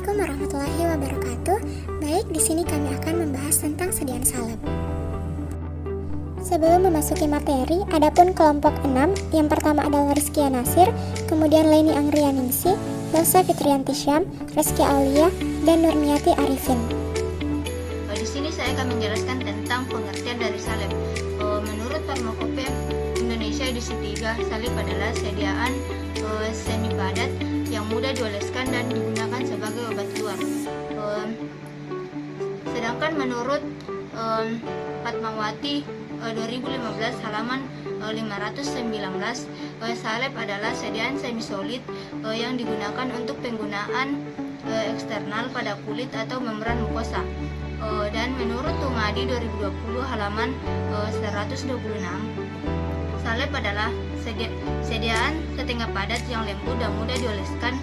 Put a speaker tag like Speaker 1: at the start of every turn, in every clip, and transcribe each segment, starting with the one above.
Speaker 1: Assalamualaikum warahmatullahi wabarakatuh. Baik, di sini kami akan membahas tentang sediaan salep. Sebelum memasuki materi, adapun kelompok 6, yang pertama adalah Rizkia Nasir, kemudian Leni Anggrianingsih, Elsa Fitrianti Syam, Rizky Aulia, dan Nurniati Arifin.
Speaker 2: Di sini saya akan menjelaskan tentang pengertian dari salep. Menurut Farmakopeia Indonesia edisi 3, salep adalah sediaan semi padat yang mudah dioleskan dan digunakan sebagai obat luar. Sedangkan menurut Fatmawati 2015 halaman 519, salep adalah sediaan semi solid yang digunakan untuk penggunaan eksternal pada kulit atau membran mukosa. Dan menurut Tumadi 2020 halaman 126, salep adalah sediaan setengah padat yang lembut dan mudah dioleskan,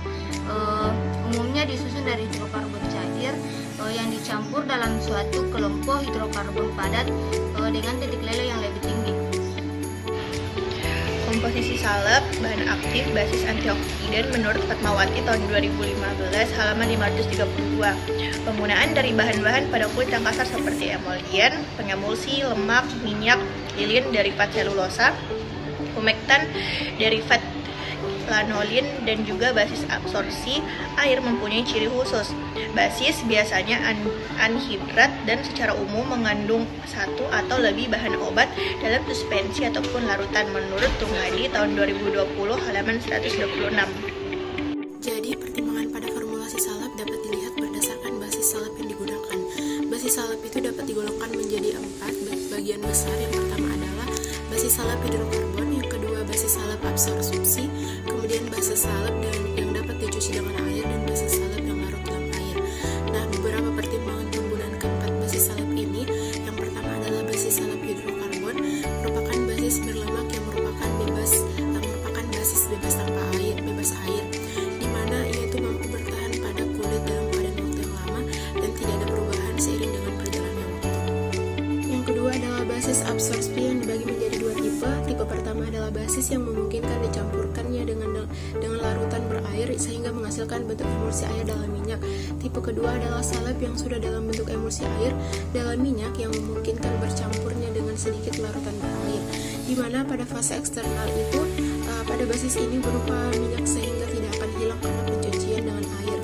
Speaker 2: umumnya disusun dari hidrokarbon cair yang dicampur dalam suatu kelompok hidrokarbon padat dengan titik leleh yang lebih tinggi.
Speaker 3: Komposisi salep, bahan aktif, basis antioksidan menurut Fatmawati tahun 2015 halaman 532. Penggunaan dari bahan-bahan pada kulit yang kasar seperti emulien, pengemulsi, lemak, minyak, lilin, derivat selulosa, humektan, derivat lanolin, dan juga basis absorpsi air mempunyai ciri khusus. Basis biasanya anhidrat dan secara umum mengandung satu atau lebih bahan obat dalam suspensi ataupun larutan menurut Tumadi tahun 2020 halaman 126.
Speaker 4: Jadi, pertimbangan pada formulasi salep dapat dilihat berdasarkan basis salep yang digunakan. Basis salep itu dapat digolongkan menjadi 4 bagian besar. Yang pertama adalah basis salep hidrokarbon, yang kedua basis salep absorpsi, kemudian basis salep yang dapat dicuci dengan air, dan basis salep yang larut dalam air. Nah, beberapa pertimbangan penggunaan keempat basis salep ini, yang pertama adalah basis salep hidrokarbon, merupakan basis berlemak yang merupakan basis bebas tanpa air, di mana ia itu mampu bertahan pada kulit dalam keadaan waktu yang lama dan tidak ada perubahan seiring dengan perjalannya waktu. Yang kedua adalah basis absorpsi yang dibagi menjadi 2 tipe. Tipe pertama adalah basis yang memungkinkan dicampurkannya dengan larutan berair sehingga menghasilkan bentuk emulsi air dalam minyak. Tipe kedua adalah salep yang sudah dalam bentuk emulsi air dalam minyak yang memungkinkan bercampurnya dengan sedikit larutan berair, di mana pada fase eksternal itu pada basis ini berupa minyak sehingga tidak akan hilang karena pencucian dengan air.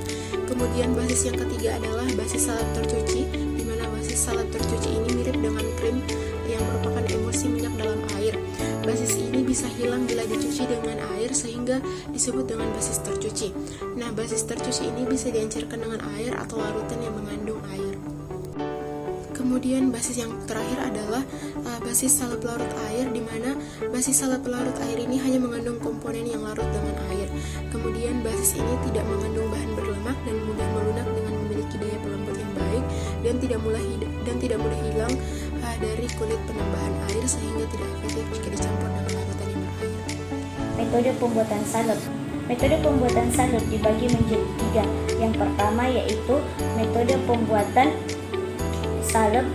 Speaker 4: Kemudian basis yang ketiga adalah basis salep tercuci, di mana basis salep tercuci ini mirip dengan krim yang merupakan emulsi minyak dalam air. Basis ini bisa hilang bila dicuci dengan air sehingga disebut dengan basis tercuci. Nah, basis tercuci ini bisa diencerkan dengan air atau larutan yang mengandung air. Kemudian basis yang terakhir adalah basis salep larut air, di mana basis salep larut air ini hanya mengandung komponen yang larut dengan air. Kemudian basis ini tidak mengandung bahan berlemak dan mudah melunak dengan memiliki daya pelembut yang baik dan tidak mudah hilang dari kulit penambahan air sehingga tidak efektif jika dicampur dengan larutan yang berair.
Speaker 5: Metode pembuatan salep. Metode pembuatan salep dibagi menjadi 3. Yang pertama yaitu metode pembuatan salep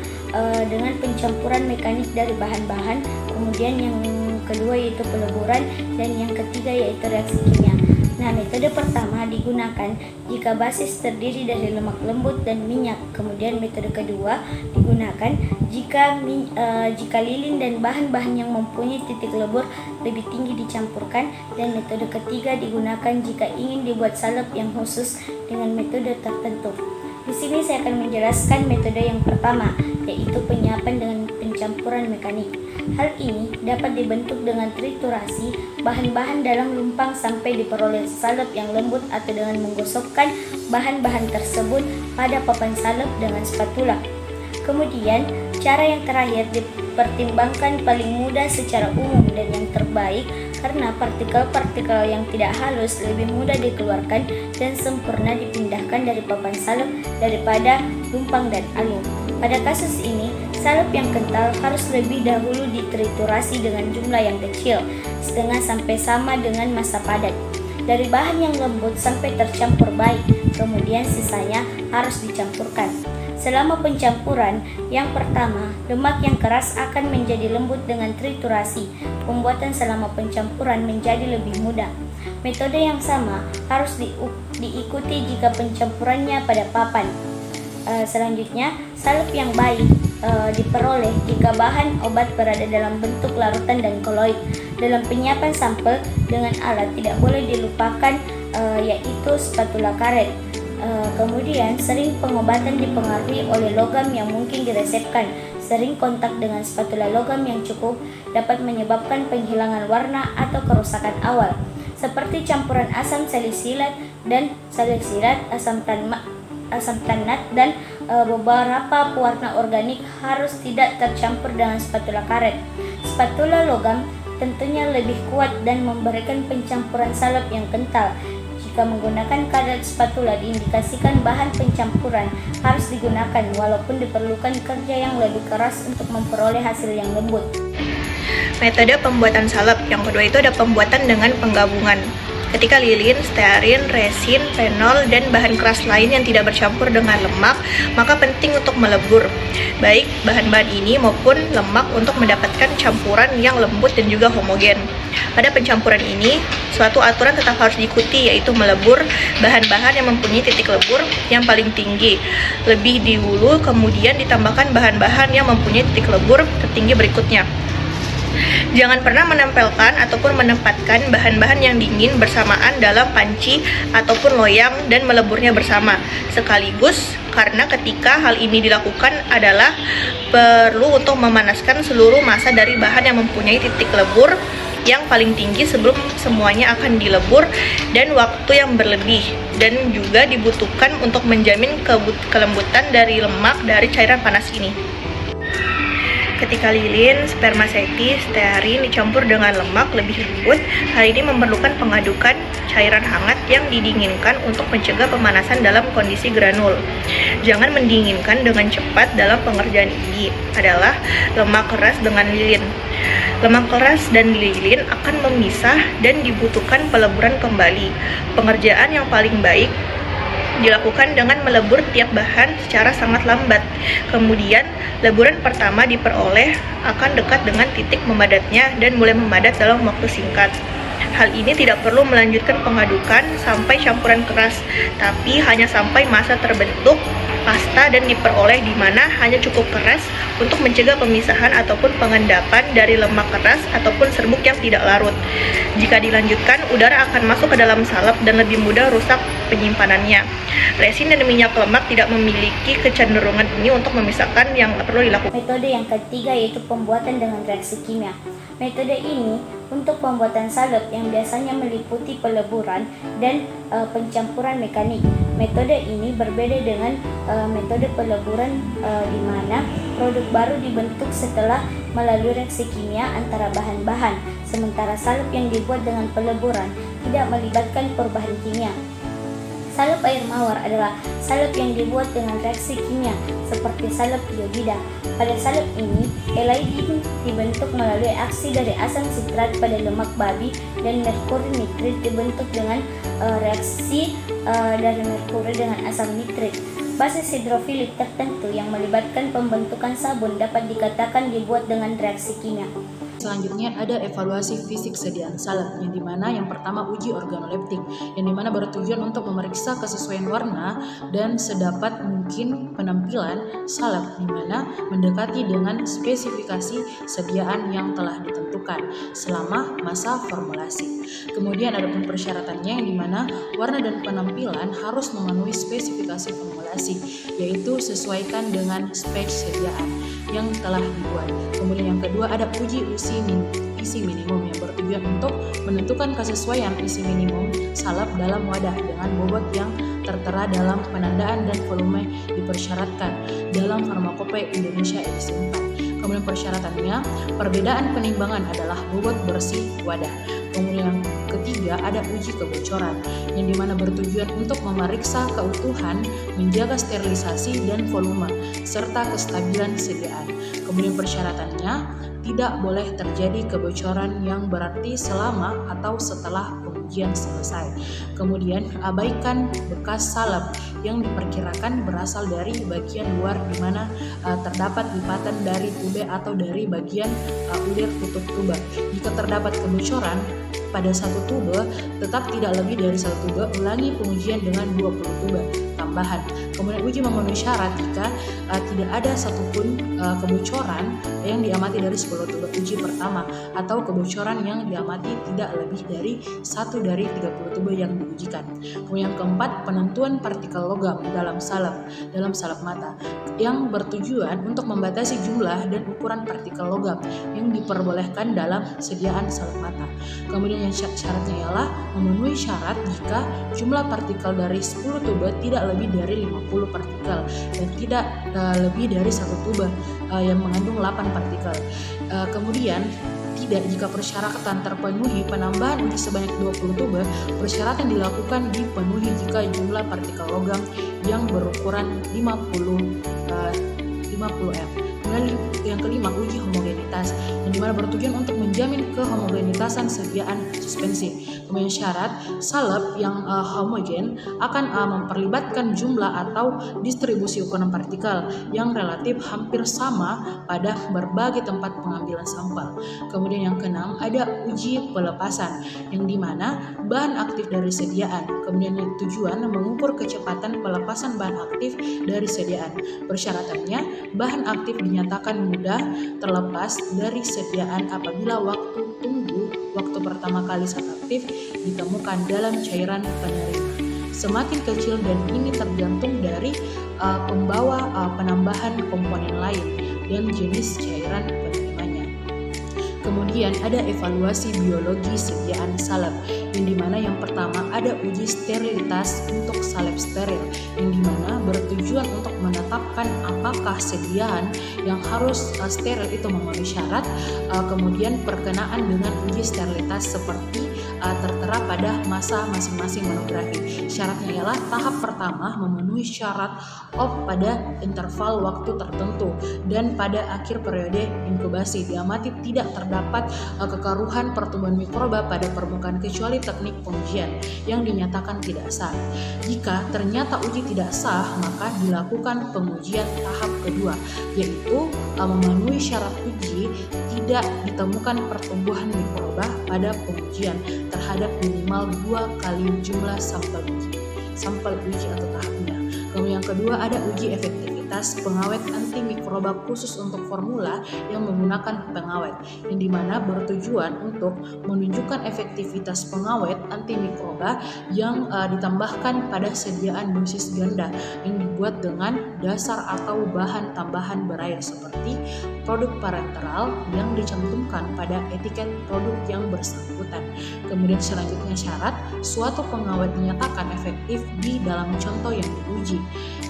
Speaker 5: dengan pencampuran mekanik dari bahan-bahan, kemudian yang kedua yaitu peleburan, dan yang ketiga yaitu reaksi kimia. Nah, metode pertama digunakan jika basis terdiri dari lemak lembut dan minyak. Kemudian metode kedua digunakan jika lilin dan bahan-bahan yang mempunyai titik lebur lebih tinggi dicampurkan, dan metode ketiga digunakan jika ingin dibuat salep yang khusus dengan metode tertentu. Di sini saya akan menjelaskan metode yang pertama, yaitu penyiapan dengan pencampuran mekanik. Hal ini dapat dibentuk dengan triturasi bahan-bahan dalam lumpang sampai diperoleh salep yang lembut atau dengan menggosokkan bahan-bahan tersebut pada papan salep dengan spatula. Kemudian, cara yang terakhir dipertimbangkan paling mudah secara umum dan yang terbaik karena partikel-partikel yang tidak halus lebih mudah dikeluarkan dan sempurna dipindahkan dari papan salep daripada lumpang dan alum. Pada kasus ini, salep yang kental harus lebih dahulu ditriturasi dengan jumlah yang kecil, setengah sampai sama dengan massa padat, dari bahan yang lembut sampai tercampur baik, kemudian sisanya harus dicampurkan. Selama pencampuran, yang pertama, lemak yang keras akan menjadi lembut dengan triturasi. Pembuatan selama pencampuran menjadi lebih mudah. Metode yang sama harus diikuti jika pencampurannya pada papan. Selanjutnya, salep yang baik diperoleh jika bahan obat berada dalam bentuk larutan dan koloid. Dalam penyiapan sampel dengan alat tidak boleh dilupakan yaitu spatula karet. Kemudian, sering pengobatan dipengaruhi oleh logam yang mungkin diresepkan. Sering kontak dengan spatula logam yang cukup dapat menyebabkan penghilangan warna atau kerusakan awal, seperti campuran asam salisilat dan salisilat, asam tanat, dan beberapa pewarna organik harus tidak tercampur dengan spatula karet. Spatula logam tentunya lebih kuat dan memberikan pencampuran salep yang kental. Jika menggunakan karet spatula diindikasikan bahan pencampuran harus digunakan walaupun diperlukan kerja yang lebih keras untuk memperoleh hasil yang lembut.
Speaker 3: Metode pembuatan salep yang kedua itu ada pembuatan dengan penggabungan. Ketika lilin, stearin, resin, fenol, dan bahan keras lain yang tidak bercampur dengan lemak, maka penting untuk melebur baik bahan-bahan ini maupun lemak untuk mendapatkan campuran yang lembut dan juga homogen. Pada pencampuran ini, suatu aturan tetap harus diikuti, yaitu melebur bahan-bahan yang mempunyai titik lebur yang paling tinggi lebih dahulu, kemudian ditambahkan bahan-bahan yang mempunyai titik lebur tertinggi berikutnya. Jangan pernah menempelkan ataupun menempatkan bahan-bahan yang dingin bersamaan dalam panci ataupun loyang dan meleburnya bersama sekaligus, karena ketika hal ini dilakukan adalah perlu untuk memanaskan seluruh massa dari bahan yang mempunyai titik lebur yang paling tinggi sebelum semuanya akan dilebur, dan waktu yang berlebih dan juga dibutuhkan untuk menjamin kelembutan dari lemak dari cairan panas ini. Ketika lilin, spermaceti, stearin dicampur dengan lemak lebih lembut, hal ini memerlukan pengadukan cairan hangat yang didinginkan untuk mencegah pemanasan dalam kondisi granul. Jangan mendinginkan dengan cepat dalam pengerjaan ini adalah lemak keras dengan lilin. Lemak keras dan lilin akan memisah dan dibutuhkan peleburan kembali. Pengerjaan yang paling baik dilakukan dengan melebur tiap bahan secara sangat lambat. Kemudian, leburan pertama diperoleh akan dekat dengan titik memadatnya dan mulai memadat dalam waktu singkat. Hal ini tidak perlu melanjutkan pengadukan sampai campuran keras, tapi hanya sampai massa terbentuk pasta dan diperoleh, di mana hanya cukup keras untuk mencegah pemisahan ataupun pengendapan dari lemak keras ataupun serbuk yang tidak larut. Jika dilanjutkan, udara akan masuk ke dalam salep dan lebih mudah rusak penyimpanannya. Resin dan minyak lemak tidak memiliki kecenderungan ini untuk memisahkan yang perlu dilakukan.
Speaker 5: Metode yang ketiga yaitu pembuatan dengan reaksi kimia. Metode ini untuk pembuatan salep yang biasanya meliputi peleburan dan pencampuran mekanik. Metode ini berbeda dengan metode peleburan di mana produk baru dibentuk setelah melalui reaksi kimia antara bahan-bahan, sementara salep yang dibuat dengan peleburan tidak melibatkan perubahan kimia. Salep air mawar adalah salep yang dibuat dengan reaksi kimia seperti salep iodida. Pada salep ini, elaidin dibentuk melalui aksi dari asam sitrat pada lemak babi dan merkuri nitrit dibentuk dengan reaksi dari merkuri dengan asam nitrit. Basis hidrofilik tertentu yang melibatkan pembentukan sabun dapat dikatakan dibuat dengan reaksi kimia.
Speaker 6: Selanjutnya ada evaluasi fisik sediaan salep, yang dimana yang pertama uji organoleptik, yang dimana bertujuan untuk memeriksa kesesuaian warna dan sedapat mungkin penampilan salep, dimana mendekati dengan spesifikasi sediaan yang telah ditentukan selama masa formulasi. Kemudian ada pun persyaratannya, yang dimana warna dan penampilan harus memenuhi spesifikasi formulasi, yaitu sesuaikan dengan spek sediaan yang telah dibuat. Kemudian yang kedua ada uji isi minimum, yang bertujuan untuk menentukan kesesuaian isi minimum salep dalam wadah dengan bobot yang tertera dalam penandaan dan volume dipersyaratkan dalam Farmakope Indonesia edisi 4. Kemudian persyaratannya, perbedaan penimbangan adalah bobot bersih wadah. Kemudian yang ketiga ada uji kebocoran, yang dimana bertujuan untuk memeriksa keutuhan, menjaga sterilisasi dan volume, serta kestabilan sediaan. Kemudian persyaratannya, tidak boleh terjadi kebocoran yang berarti selama atau setelah pengujian selesai. Kemudian abaikan bekas salep yang diperkirakan berasal dari bagian luar, di mana terdapat lipatan dari tube atau dari bagian ulir tutup tuba. Jika terdapat kebocoran, pada satu tube tetap tidak lebih dari satu tube. Ulangi pengujian dengan 20 tube tambahan. Kemudian uji memenuhi syarat jika tidak ada satupun kebocoran yang diamati dari 10 tube uji pertama, atau kebocoran yang diamati tidak lebih dari 1 dari 30 tube yang diujikan. Kemudian yang keempat, penentuan partikel logam dalam salep mata yang bertujuan untuk membatasi jumlah dan ukuran partikel logam yang diperbolehkan dalam sediaan salep mata. Kemudian yang syaratnya ialah memenuhi syarat jika jumlah partikel dari 10 tube tidak lebih dari 50 partikel dan tidak lebih dari satu tube yang mengandung 8 partikel. Kemudian tidak jika persyaratan terpenuhi penambahan uji sebanyak 20 tube, persyaratan dilakukan dipenuhi jika jumlah partikel logam yang berukuran 50 m. Kemudian yang kelima, uji homogenitas yang dimana bertujuan untuk menjamin kehomogenitasan sediaan suspensi. Kemudian syarat salep yang homogen akan memperlibatkan jumlah atau distribusi ukuran partikel yang relatif hampir sama pada berbagai tempat pengambilan sampel. Kemudian yang keenam, ada uji pelepasan yang dimana bahan aktif dari sediaan. Kemudian yang tujuan mengukur kecepatan pelepasan bahan aktif dari sediaan. Persyaratannya, bahan aktif dinyatakan mudah terlepas dari sediaan apabila waktu pertama kali zat aktif ditemukan dalam cairan penerima. Semakin kecil dan ini tergantung dari pembawa penambahan komponen lain dan jenis cairan penerimanya. Kemudian ada evaluasi biologi sediaan salep yang dimana yang pertama ada uji sterilitas untuk salep steril yang dimana bertujuan untuk menetapkan apakah sediaan yang harus steril itu memenuhi syarat. Kemudian perkenaan dengan uji sterilitas seperti tertera pada masa masing-masing monografi. Syaratnya ialah tahap pertama memenuhi syarat pada interval waktu tertentu dan pada akhir periode inkubasi diamati tidak terdapat kekaruhan pertumbuhan mikroba pada permukaan kecuali teknik pengujian yang dinyatakan tidak sah. Jika ternyata uji tidak sah, maka dilakukan pengujian tahap kedua, yaitu memenuhi syarat uji tidak ditemukan pertumbuhan mikroba pada pengujian terhadap minimal 2 kali jumlah sampel uji atau tahapnya. Kemudian yang kedua ada uji efektivitas pengawet antimikroba khusus untuk formula yang menggunakan pengawet, yang dimana bertujuan untuk menunjukkan efektivitas pengawet antimikroba yang ditambahkan pada sediaan dosis ganda yang dibuat dengan dasar atau bahan tambahan berair seperti produk parenteral yang dicantumkan pada etiket produk yang bersangkutan. Kemudian selanjutnya syarat suatu pengawet dinyatakan efektif di dalam contoh yang diuji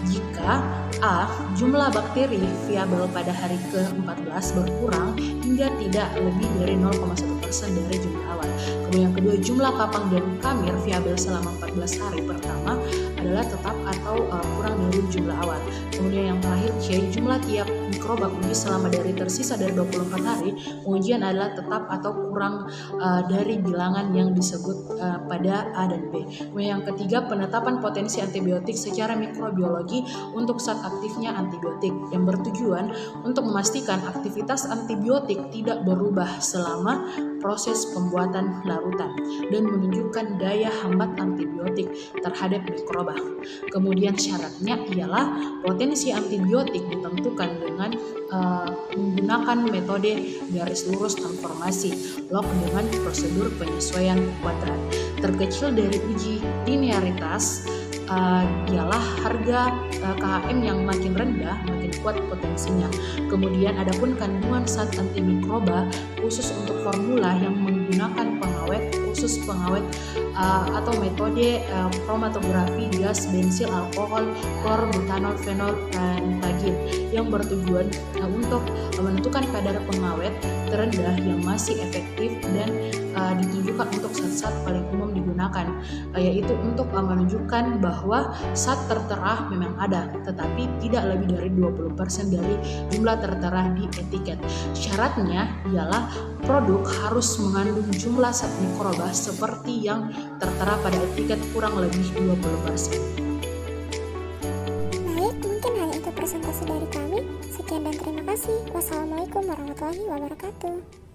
Speaker 6: jika A. Jumlah bakteri viabel pada hari ke-14 berkurang hingga tidak lebih dari 0,1% dari jumlah awal. Kemudian yang kedua, jumlah kapang dan kamir viabel selama 14 hari pertama adalah tetap atau kurang dari jumlah awal. Kemudian yang terakhir C. Jumlah tiap mikroba uji selama dari tersisa dari 24 hari pengujian adalah tetap atau kurang dari bilangan yang disebut pada A dan B. Kemudian yang ketiga, penetapan potensi antibiotik secara mikrobiologi untuk zat aktifnya antibiotik yang bertujuan untuk memastikan aktivitas antibiotik tidak berubah selama proses pembuatan larutan dan menunjukkan daya hambat antibiotik terhadap mikroba. Kemudian syaratnya ialah potensi antibiotik ditentukan dengan menggunakan metode garis lurus transformasi log dengan prosedur penyesuaian kuadrat. Terkecil dari uji linearitas ialah harga KHM yang makin rendah makin kuat potensinya. Kemudian adapun kandungan zat antimikroba khusus untuk formula yang menggunakan pengawet khusus pengawet atau metode kromatografi gas, bensil, alkohol, klor, butanol, fenol, dan tagin yang bertujuan untuk menentukan kadar pengawet terendah yang masih efektif dan ditunjukkan untuk zat-zat paling umum digunakan, yaitu untuk menunjukkan bahwa zat tertera memang ada tetapi tidak lebih dari 20% dari jumlah tertera di etiket. Syaratnya ialah produk harus mengandung jumlah zat mikroba seperti yang tertera pada etiket kurang lebih 20%.
Speaker 1: Baik, mungkin hanya itu presentasi dari kami. Sekian dan terima kasih. Wassalamualaikum warahmatullahi wabarakatuh.